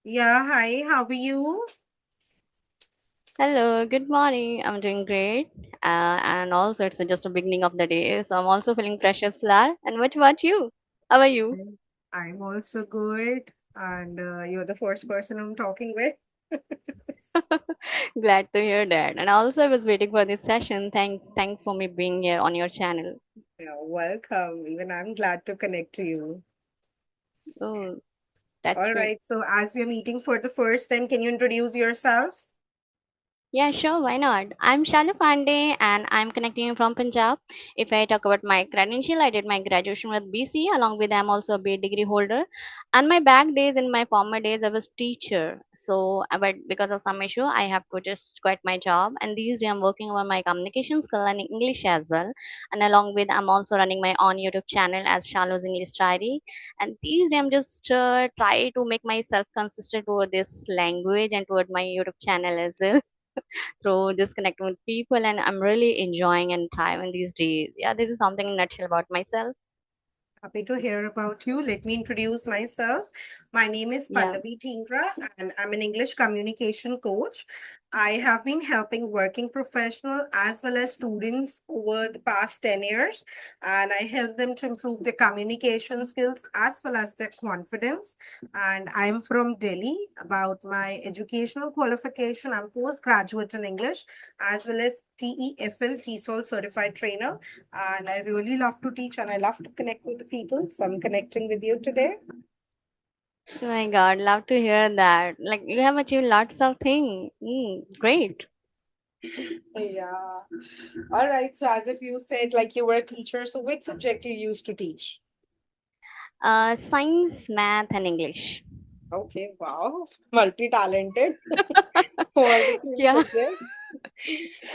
Yeah, hi, how are you? Hello, good morning. I'm doing great. And also, it's just the beginning of the day, so I'm also feeling fresh as flower. And what about you? How are you? I'm also good, and you're the first person I'm talking with. Glad to hear that. And also, I was waiting for this session. Thanks for me being here on your channel. Yeah, welcome. Even I'm glad to connect to you. Oh, that's All good. right, so as we are meeting for the first time, can you introduce yourself? Yeah, sure, why not? I'm Shalu Pandey and I'm connecting you from Punjab. If I talk about my credential, I did my graduation with BC, along with I'm also a B degree holder. And my back days in my former days, I was teacher. So, but because of some issue, I have to just quit my job. And these days, I'm working on my communication skill and English as well. And along with, I'm also running my own YouTube channel as Shalu's English Diary. And these days, I'm just try to make myself consistent toward this language and toward my YouTube channel as well through just connecting with people, and I'm really enjoying and thriving these days. Yeah, this is something in a nutshell about myself. Happy to hear about you. Let me introduce myself. My name is Yeah. Pallavi Tingra, and I'm an English communication coach. I have been helping working professional as well as students over the past 10 years, and I help them to improve their communication skills as well as their confidence. And I'm from Delhi. About my educational qualification, I'm postgraduate in English as well as TEFL, TESOL certified trainer, and I really love to teach and I love to connect with the people. So I'm connecting with you today. Oh my God, love to hear that. Like you have achieved lots of things. Great. Yeah. All right. So as if you said like you were a teacher, so which subject you used to teach? Science, math, and English. Okay, wow. Multi-talented. All the three Yeah. subjects.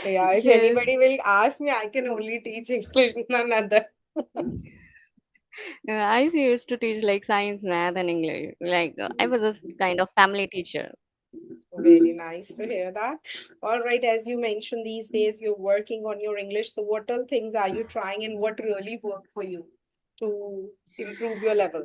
Yeah, if Yes. anybody will ask me, I can only teach English, none other. I used to teach like science, math, and English. Like I was a kind of family teacher. Very nice to hear that. All right, as you mentioned, these days you're working on your English. So, what all things are you trying and what really worked for you to improve your level?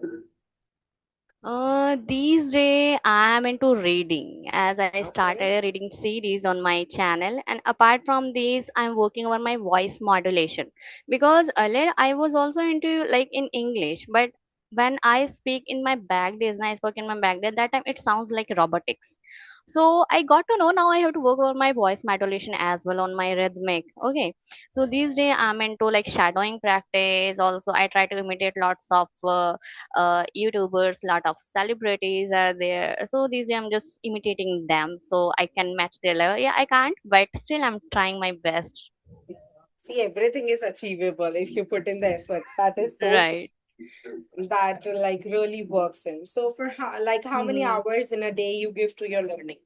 These days I'm into reading as I started Okay. a reading series on my channel, and apart from this, I'm working on my voice modulation because earlier I was also into like in English, but when I speak in my back days and I spoke in my back day, that time it sounds like robotics. So I got to know now I have to work on my voice modulation as well on my rhythmic. Okay, so these days I'm into like shadowing practice. Also, I try to imitate lots of YouTubers, lot of celebrities are there. So these days I'm just imitating them so I can match their level. Yeah, I can't, but still I'm trying my best. See, everything is achievable if you put in the efforts. That is so true. Right. That like really works in. So, for how many Mhm. hours in a day you give to your learning?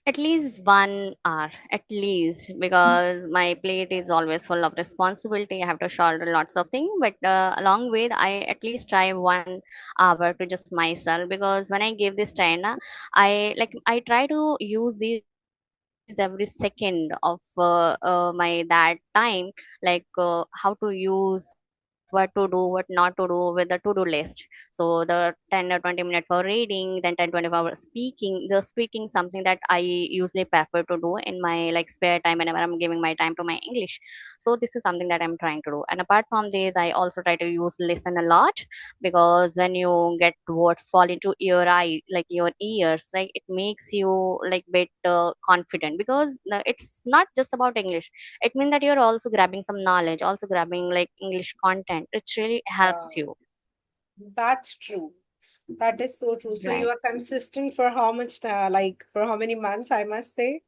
At least 1 hour, at least, because my plate is always full of responsibility. I have to shoulder lots of things, but along with, I at least try 1 hour to just myself because when I give this time, na, I try to use these every second of my that time, like how to use what to do, what not to do with the to-do list. So the 10 or 20 minutes for reading, then 10 25 hours speaking. The speaking something that I usually prefer to do in my like spare time whenever I'm giving my time to my English. So this is something that I'm trying to do. And apart from this, I also try to use listen a lot because when you get words fall into your eye like your ears, like it makes you like bit confident because it's not just about English. It means that you're also grabbing some knowledge, also grabbing like English content. It really helps Yeah, you. that's true. That is so true. So, you Right. are consistent for how much, like for how many months, I must say?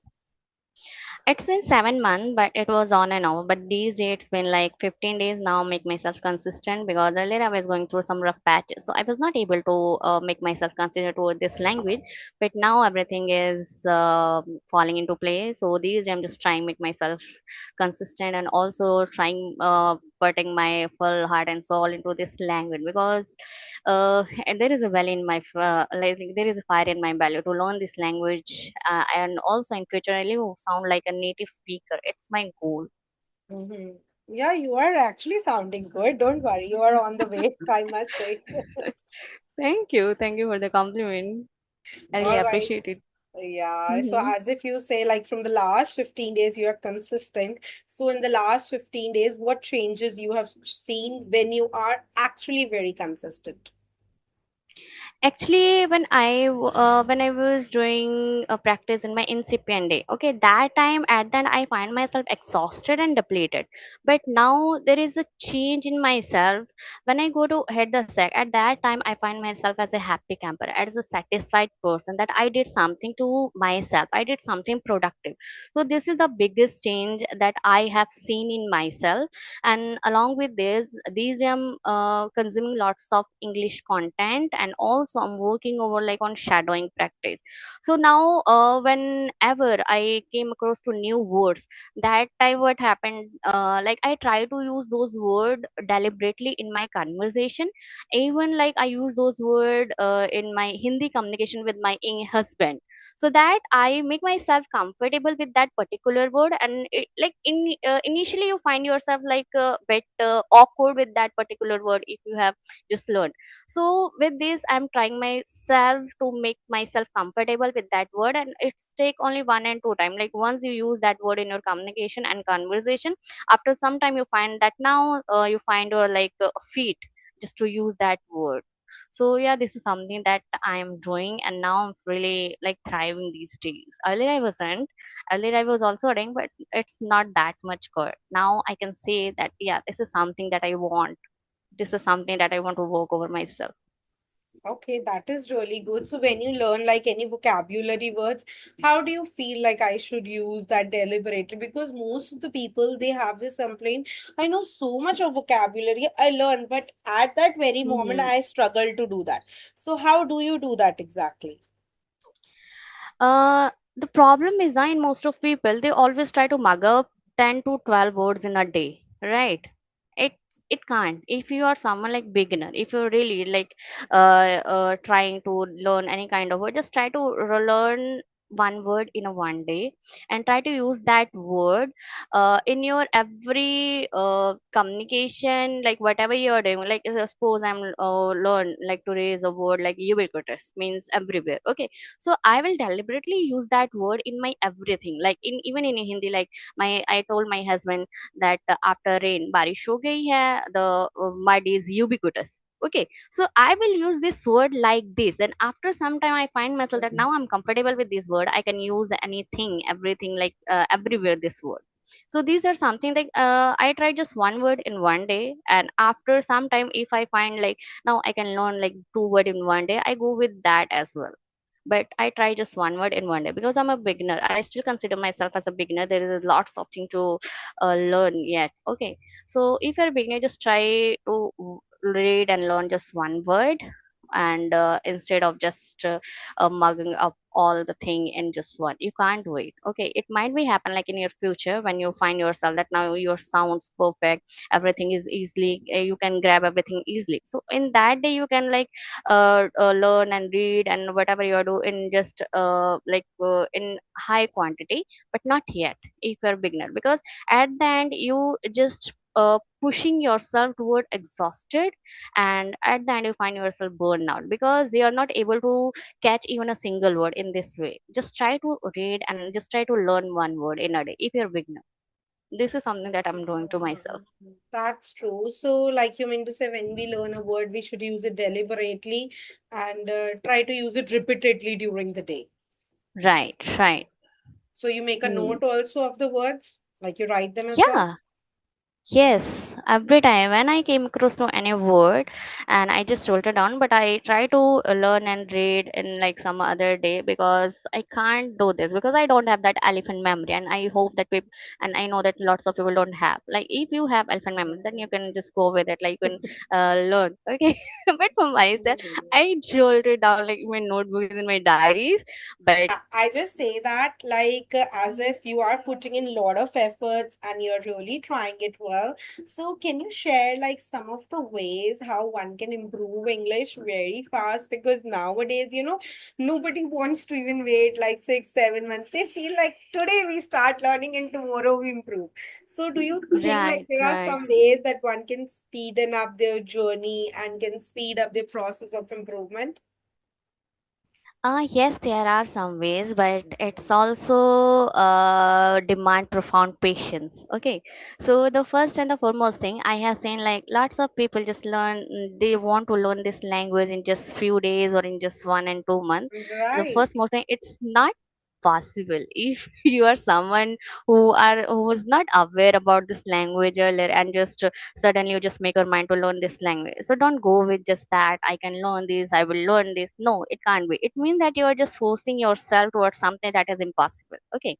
It's been 7 months, but it was on and off. But these days, it's been like 15 days now. Make myself consistent because earlier I was going through some rough patches, so I was not able to make myself consistent toward this language. But now everything is falling into place. So these days, I'm just trying make myself consistent and also trying putting my full heart and soul into this language because and there is a well in my like there is a fire in my belly to learn this language, and also in future I will sound like a native speaker. It's my goal. Hmm. Yeah, you are actually sounding good. Don't worry, you are on the way, I must say. Thank you for the compliment. I really All right. appreciate it. Yeah, so Hmm. as if you say, like from the last 15 days, you are consistent. So, in the last 15 days, what changes you have seen when you are actually very consistent? Actually, when I was doing a practice in my incipient day, okay, that time at then I find myself exhausted and depleted. But now there is a change in myself. When I go to hit the sack, at that time I find myself as a happy camper, as a satisfied person that I did something to myself. I did something productive. So this is the biggest change that I have seen in myself. And along with this, these I'm consuming lots of English content, and also I'm working over like on shadowing practice. So now whenever I came across to new words, that time what happened, like I try to use those words deliberately in my conversation. Even like I use those words in my Hindi communication with my husband, so that I make myself comfortable with that particular word. And it, like initially you find yourself like a bit awkward with that particular word if you have just learned. So with this I'm trying myself to make myself comfortable with that word, and it's take only one and two time. Like once you use that word in your communication and conversation, after some time you find that now you find your like feet just to use that word. So yeah, this is something that I am doing, and now I'm really like thriving these days. Earlier I wasn't. Earlier I was also doing, but it's not that much good. Now I can say that yeah, this is something that I want. This is something that I want to work over myself. Okay, that is really good. So when you learn like any vocabulary words, how do you feel like I should use that deliberately? Because most of the people they have this complaint. I know so much of vocabulary I learn, but at that very moment Mhm. I struggle to do that. So how do you do that exactly? The problem is that in most of people they always try to mug up 10 to 12 words in a day, right? It it can't. If you are someone like beginner, if you're really like trying to learn any kind of word, just try to learn one word in a one day, and try to use that word in your every communication, like whatever you're doing. Like suppose I'm learn like to raise a word like ubiquitous means everywhere, okay, so I will deliberately use that word in my everything, like in even in Hindi. Like my I told my husband that after rain barish ho gayi hai, the mud is ubiquitous. Okay, so I will use this word like this, and after some time I find myself that now I'm comfortable with this word. I can use anything, everything, like everywhere this word. So these are something like I try just one word in one day, and after some time if I find like now I can learn like two word in one day, I go with that as well. But I try just one word in one day because I'm a beginner. I still consider myself as a beginner. There is lots of thing to learn yet. Okay, so if you're a beginner, just try to read and learn just one word, and instead of just mugging up all the thing in just one. You can't do it. Okay, it might be happen like in your future when you find yourself that now your sounds perfect, everything is easily, you can grab everything easily. So in that day you can like learn and read and whatever you do in just in high quantity, but not yet if you're beginner, because at the end you just pushing yourself toward exhausted, and at the end you find yourself burned out because you are not able to catch even a single word. In this way, just try to read and just try to learn one word in a day if you're beginner. This is something that I'm doing to myself. That's true. So, like you mean to say, when we learn a word, we should use it deliberately and try to use it repeatedly during the day. Right, right. So, you make a Hmm. note also of the words, like you write them as well. Yeah. Yes, every time when I came across to any word, and I just wrote it down, but I try to learn and read in like some other day because I can't do this because I don't have that elephant memory, and I hope that people, and I know that lots of people don't have. Like if you have elephant memory, then you can just go with it, like you can learn. Okay, but for myself, I jot it down like in my notebooks in my diaries, but I just say that like as if you are putting in a lot of efforts and you're really trying it well. So can you share like some of the ways how one can improve English very fast? Because nowadays, nobody wants to even wait like 6, 7 months. They feel like today we start learning and tomorrow we improve. So do you think like right, there are right. some ways that one can speeden up their journey and can speed up the process of improvement? Yes, there are some ways, but it's also demand profound patience. Okay, so the first and the foremost thing I have seen, like lots of people just they want to learn this language in just few days or in just 1 and 2 months. The Right. first most thing, it's not possible. If you are someone who is not aware about this language earlier and just suddenly you just make your mind to learn this language, so don't go with just that I can learn this, I will learn this. No, it can't be. It means that you are just forcing yourself towards something that is impossible. Okay,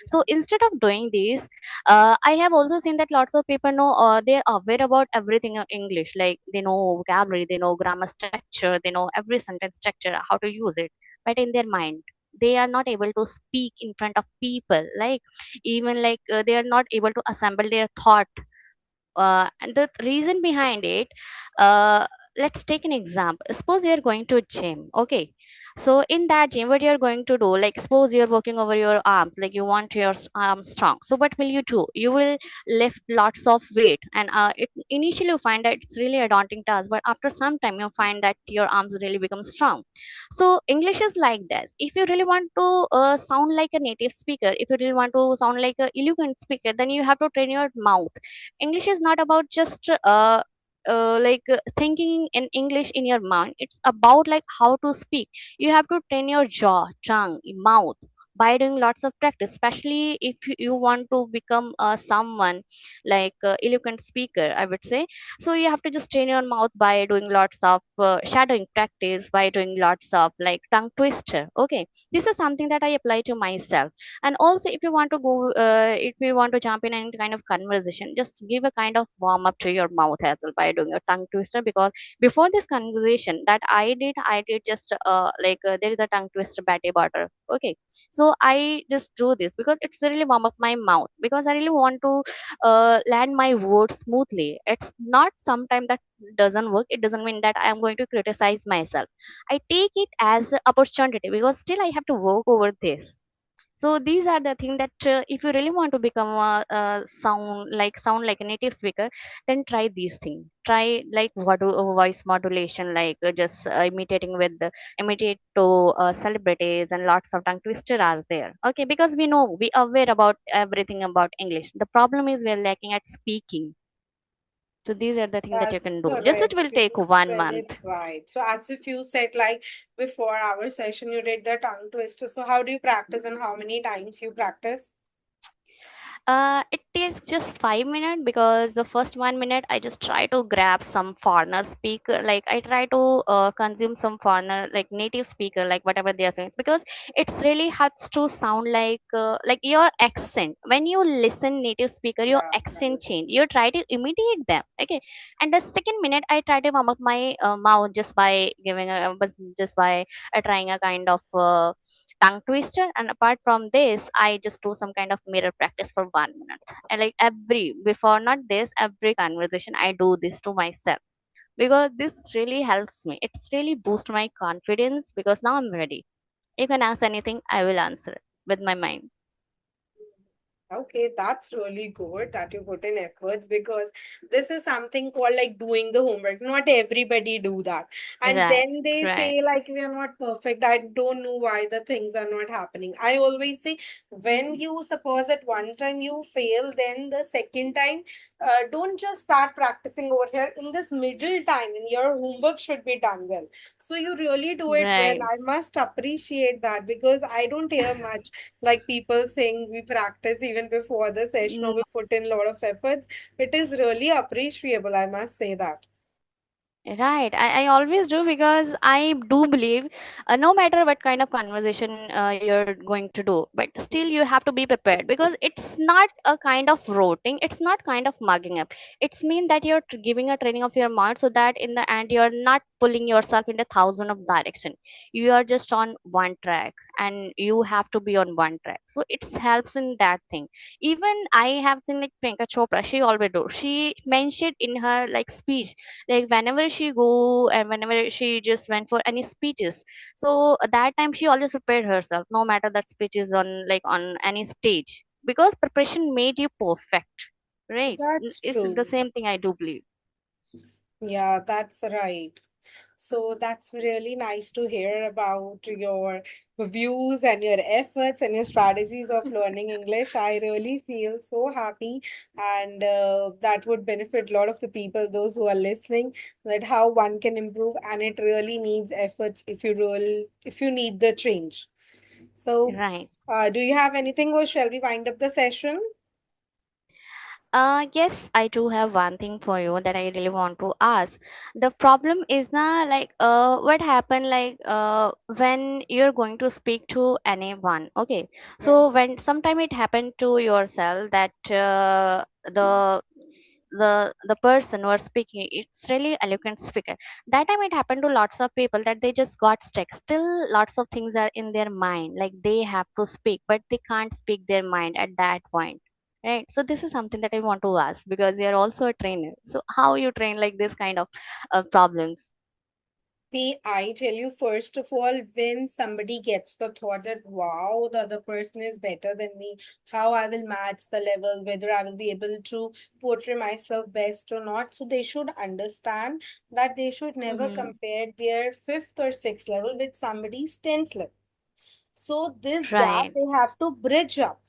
so instead of doing this, I have also seen that lots of people know, they're aware about everything in English, like they know vocabulary, they know grammar structure, they know every sentence structure, how to use it, but in their mind they are not able to speak in front of people, like even like they are not able to assemble their thought. And the reason behind it, uh, let's take an example. Suppose you're going to gym. Okay, so in that gym what you're going to do, like suppose you're working over your arms, like you want your arms strong, so what will you do? You will lift lots of weight, and initially you find that it's really a daunting task, but after some time you find that your arms really become strong. So English is like this. If you really want to sound like a native speaker, if you really want to sound like a eloquent speaker, then you have to train your mouth. English is not about just thinking in English in your mind. It's about like how to speak. You have to train your jaw, tongue, mouth by doing lots of practice. Especially if you want to become someone like eloquent speaker, I would say. So you have to just train your mouth by doing lots of shadowing practice, by doing lots of like tongue twister. Okay, this is something that I apply to myself. And also if you want to go if you want to jump in any kind of conversation, just give a kind of warm up to your mouth as well by doing a tongue twister, because before this conversation that I did just there is a tongue twister batty butter. Okay, so I just do this because it's really warm up my mouth, because I really want to land my words smoothly. It's not sometime that doesn't work, it doesn't mean that I am going to criticize myself. I take it as an opportunity, because still I have to work over this. So these are the things that if you really want to become a sound like a native speaker, then try these things. Try like voice modulation, like just imitating with the imitate to celebrities, and lots of tongue twister are there. Okay, because we know we are aware about everything about English. The problem is we are lacking at speaking. So these are the things that you That's can do. Just it correct. will You take one said it month. right. So, as if you said, like before our session, you did the tongue twister. So, how do you practice and how many times you practice? It takes just 5 minutes, because the first 1 minute I just try to grab some foreigner speaker. Like I try to consume some foreigner, like native speaker, like whatever they are saying, because it's really helps to sound like your accent. When you listen native speaker, your Yeah, accent right. change. You try to imitate them. Okay, and the second minute I try to warm up my mouth just by just by trying a kind of tongue twister. And apart from this, I just do some kind of mirror practice for 1 minute. And like every before not this every conversation I do this to myself, because this really helps me. It's really boost my confidence, because now I'm ready. You can ask anything, I will answer it with my mind. Okay, that's really good that you put in efforts because this is something called like doing the homework. Not everybody do that. And Right, then they right, say like we are not perfect. I don't know why the things are not happening. I always say when you suppose at one time you fail, then the second time, don't just start practicing over here. In this middle time, in your homework should be done well. So you really do it well. right. I must appreciate that because I don't hear much like people saying we practice even before the session or we put in a lot of efforts. It is really appreciable, I must say that. Right, I always do, because I do believe no matter what kind of conversation you're going to do, but still you have to be prepared, because it's not a kind of roting, it's not kind of mugging up. It's mean that you're giving a training of your mind, so that in the end you're not pulling yourself in a thousand of direction. You are just on one track, and you have to be on one track. So it helps in that thing. Even I have seen like Priyanka Chopra, she always do. She mentioned in her like speech, like whenever she go and whenever she just went for any speeches, so at that time she always prepared herself, no matter that speech is on like on any stage, because preparation made you perfect, right? That's It's the true. same thing I do believe. Yeah, that's right. So that's really nice to hear about your views and your efforts and your strategies of learning English. I really feel so happy, and that would benefit a lot of the people, those who are listening, that how one can improve, and it really needs efforts if you need the change. So, Right. do you have anything, or shall we wind up the session? Yes, I do have one thing for you that I really want to ask. The problem is now, like, what happened, like, when you're going to speak to anyone, okay? Yeah. So when sometime it happened to yourself that the person who are speaking, it's really eloquent speaker. That time it happened to lots of people that they just got stuck. Still, lots of things are in their mind, like they have to speak, but they can't speak their mind at that point. Right. So this is something that I want to ask because you're also a trainer. So how you train like this kind of problems? See, I tell you, first of all, when somebody gets the thought that, wow, the other person is better than me, how I will match the level, whether I will be able to portray myself best or not. So they should understand that they should never Mm-hmm. compare their fifth or sixth level with somebody's 10th level. So this gap Right. they have to bridge up.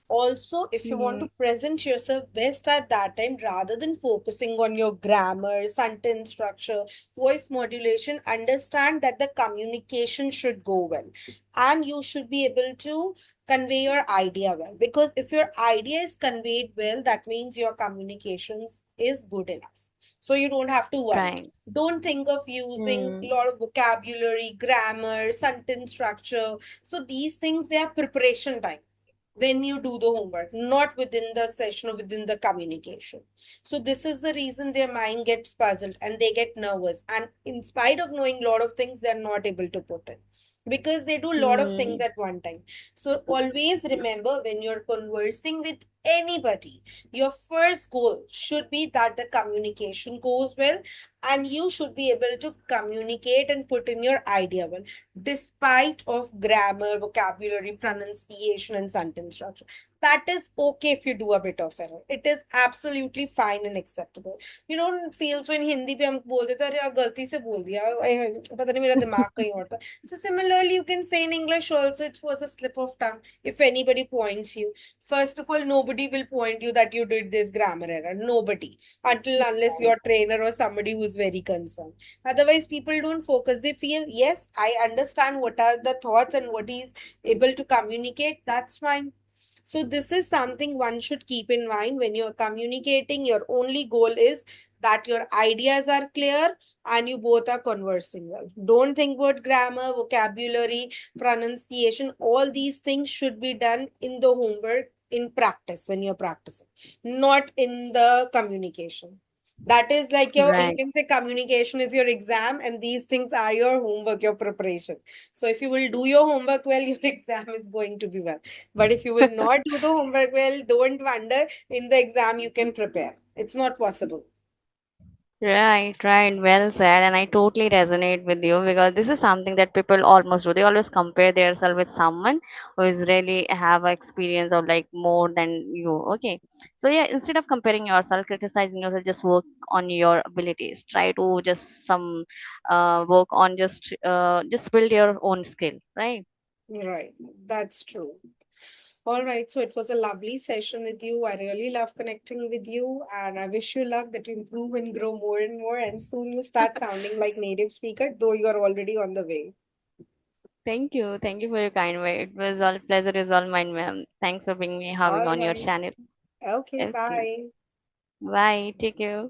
Also, if you want Mm-hmm. to present yourself best at that time, rather than focusing on your grammar, sentence structure, voice modulation, understand that the communication should go well, and you should be able to convey your idea well. Because if your idea is conveyed well, that means your communications is good enough. So you don't have to worry. Right. Don't think of using a Mm. lot of vocabulary, grammar, sentence structure. So these things, they are preparation time when you do the homework, not within the session or within the communication. So this is the reason their mind gets puzzled and they get nervous. And in spite of knowing a lot of things, they're not able to put it because they do a lot of things Mm. at one time. So always remember, when you're conversing with anybody, your first goal should be that the communication goes well, and you should be able to communicate and put in your idea well, despite of grammar, vocabulary, pronunciation, and sentence structure. That is okay if you do a bit of error. It is absolutely fine and acceptable. You don't feel so. In Hindi पे हम बोल देते हैं, अरे यार गलती से बोल दिया, पता नहीं मेरा दिमाग कहीं और था. So similarly, you can say in English also, it was a slip of tongue. If anybody points you, first of all, nobody will point you that you did this grammar error. Nobody, until unless your trainer or somebody who is very concerned. Otherwise, people don't focus. They feel, yes, I understand what are the thoughts and what he's able to communicate. That's fine. So, this is something one should keep in mind when you're communicating. Your only goal is that your ideas are clear and you both are conversing well. Don't think about grammar, vocabulary, pronunciation. All these things should be done in the homework, in practice, when you're practicing, not in the communication. That is like your, you Right. can say communication is your exam, and these things are your homework, your preparation. So if you will do your homework well, your exam is going to be well. But if you will not do the homework well, don't wonder, in the exam you can prepare. It's not possible. Right, right. Well said. And I totally resonate with you because this is something that people almost do. They always compare themselves with someone who is really have a experience of like more than you. Okay. So yeah, instead of comparing yourself, criticizing yourself, just work on your abilities. Try to just some work on just build your own skill. Right. Right. That's true. All right. So it was a lovely session with you. I really love connecting with you, and I wish you luck that you improve and grow more and more. And soon you start sounding like native speaker, though you're already on the way. Thank you. Thank you for your kind word. It was all pleasure is all mine, ma'am. Thanks for being me having All on your right. channel. Okay. Okay. Bye. Bye. Take care.